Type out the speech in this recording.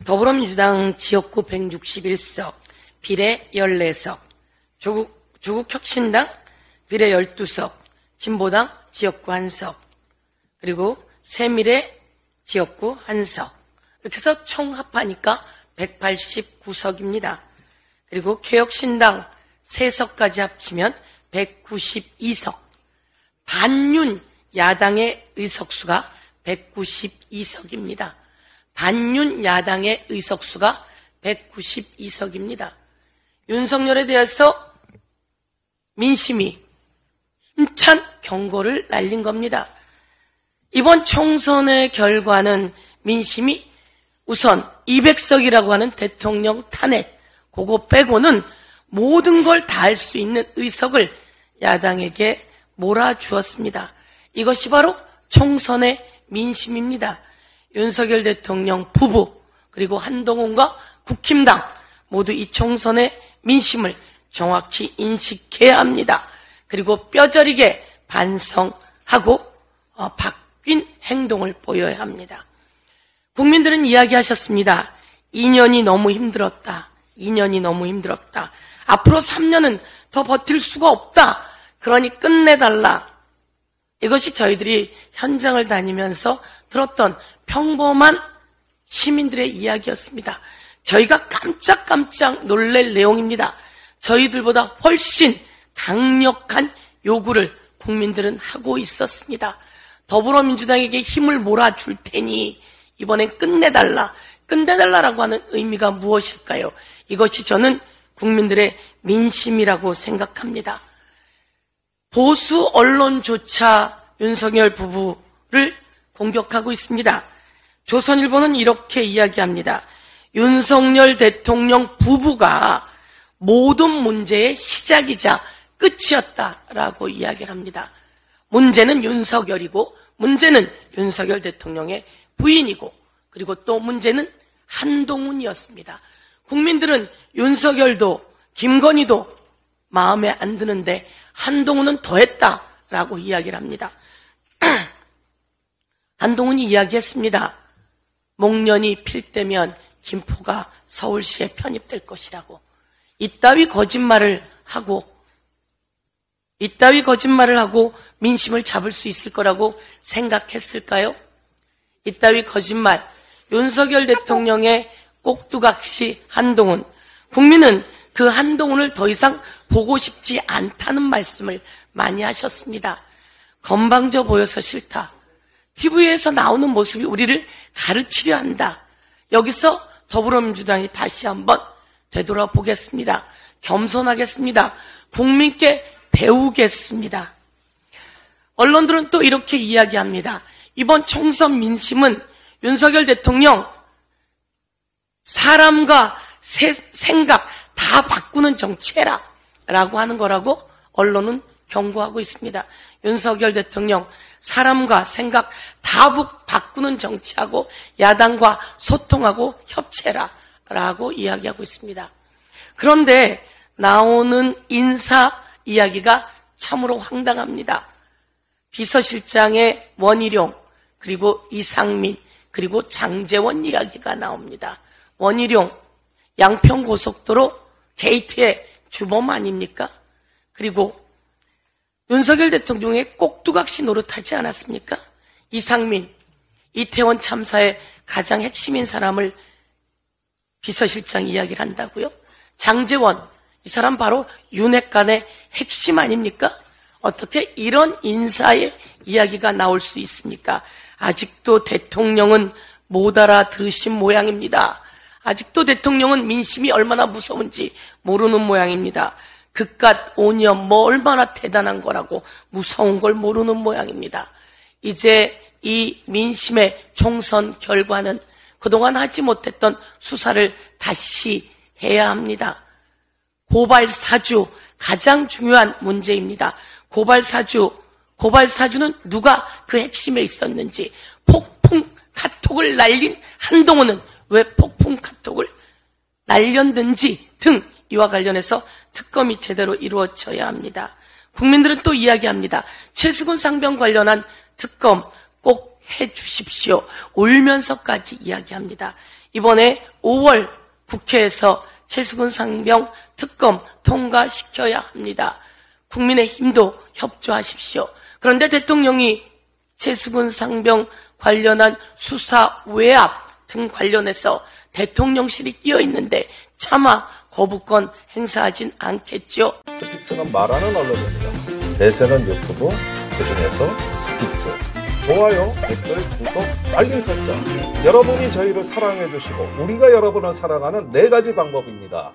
더불어민주당 지역구 161석, 비례 14석, 조국혁신당 비례 12석, 진보당 지역구 1석, 그리고 새미래 지역구 1석. 이렇게 해서 총 합하니까 189석입니다. 그리고 개혁신당 3석까지 합치면 192석. 반윤 야당의 의석수가 192석입니다. 반윤 야당의 의석수가 192석입니다. 윤석열에 대해서 민심이 힘찬 경고를 날린 겁니다. 이번 총선의 결과는 민심이 우선 200석이라고 하는 대통령 탄핵, 그거 빼고는 모든 걸 다 할 수 있는 의석을 야당에게 몰아주었습니다. 이것이 바로 총선의 민심입니다. 윤석열 대통령 부부 그리고 한동훈과 국힘당 모두 이 총선의 민심을 정확히 인식해야 합니다. 그리고 뼈저리게 반성하고 바뀐 행동을 보여야 합니다. 국민들은 이야기하셨습니다. 2년이 너무 힘들었다. 2년이 너무 힘들었다. 앞으로 3년은 더 버틸 수가 없다. 그러니 끝내달라. 이것이 저희들이 현장을 다니면서 들었던 평범한 시민들의 이야기였습니다. 저희가 깜짝깜짝 놀랄 내용입니다. 저희들보다 훨씬 강력한 요구를 국민들은 하고 있었습니다. 더불어민주당에게 힘을 몰아줄 테니 이번엔 끝내달라. 끝내달라라고 하는 의미가 무엇일까요? 이것이 저는 국민들의 민심이라고 생각합니다. 보수 언론조차 윤석열 부부를 공격하고 있습니다. 조선일보는 이렇게 이야기합니다. 윤석열 대통령 부부가 모든 문제의 시작이자 끝이었다라고 이야기를 합니다. 문제는 윤석열이고 문제는 윤석열 대통령의 부인이고 그리고 또 문제는 한동훈이었습니다. 국민들은 윤석열도 김건희도 마음에 안 드는데 한동훈은 더했다라고 이야기를 합니다. 한동훈이 이야기했습니다. 목련이 필 때면 김포가 서울시에 편입될 것이라고. 이따위 거짓말을 하고 민심을 잡을 수 있을 거라고 생각했을까요? 이따위 거짓말, 윤석열 대통령의 꼭두각시 한동훈, 국민은 그 한동훈을 더 이상 보고 싶지 않다는 말씀을 많이 하셨습니다. 건방져 보여서 싫다. TV에서 나오는 모습이 우리를 가르치려 한다. 여기서 더불어민주당이 다시 한번 되돌아보겠습니다. 겸손하겠습니다. 국민께 배우겠습니다. 언론들은 또 이렇게 이야기합니다. 이번 총선 민심은 윤석열 대통령 사람과 생각 다 바꾸는 정치해라 라고 하는 거라고 언론은 경고하고 있습니다. 윤석열 대통령 사람과 생각 다 바꾸는 정치하고 야당과 소통하고 협치해라 라고 이야기하고 있습니다. 그런데 나오는 인사 이야기가 참으로 황당합니다. 비서실장의 원희룡 그리고 이상민 그리고 장제원 이야기가 나옵니다. 원희룡 양평고속도로 게이트의 주범 아닙니까? 그리고 윤석열 대통령의 꼭두각시 노릇하지 않았습니까? 이상민, 이태원 참사의 가장 핵심인 사람을 비서실장 이야기를 한다고요? 장제원, 이 사람 바로 윤핵관의 핵심 아닙니까? 어떻게 이런 인사의 이야기가 나올 수 있습니까? 아직도 대통령은 못 알아들으신 모양입니다. 아직도 대통령은 민심이 얼마나 무서운지 모르는 모양입니다. 그깟 오년 뭐 얼마나 대단한 거라고 무서운 걸 모르는 모양입니다. 이제 이 민심의 총선 결과는 그동안 하지 못했던 수사를 다시 해야 합니다. 고발사주 가장 중요한 문제입니다. 고발사주는 누가 그 핵심에 있었는지, 폭풍 카톡을 날린 한동훈은 왜 폭풍 카톡을 날렸는지 등 이와 관련해서 특검이 제대로 이루어져야 합니다. 국민들은 또 이야기합니다. 최수근 상병 관련한 특검 꼭 해 주십시오. 울면서까지 이야기합니다. 이번에 5월 국회에서 최수근 상병 특검 통과시켜야 합니다. 국민의힘도 협조하십시오. 그런데 대통령이 최수근 상병 관련한 수사 외압 등 관련해서 대통령실이 끼어 있는데 차마 거부권 행사하진 않겠죠. 스픽스가 말하는 언론입니다. 대세는 유튜브, 그중에서 스픽스. 좋아요, 댓글, 구독, 알림 설정. 여러분이 저희를 사랑해 주시고 우리가 여러분을 사랑하는 4가지 방법입니다.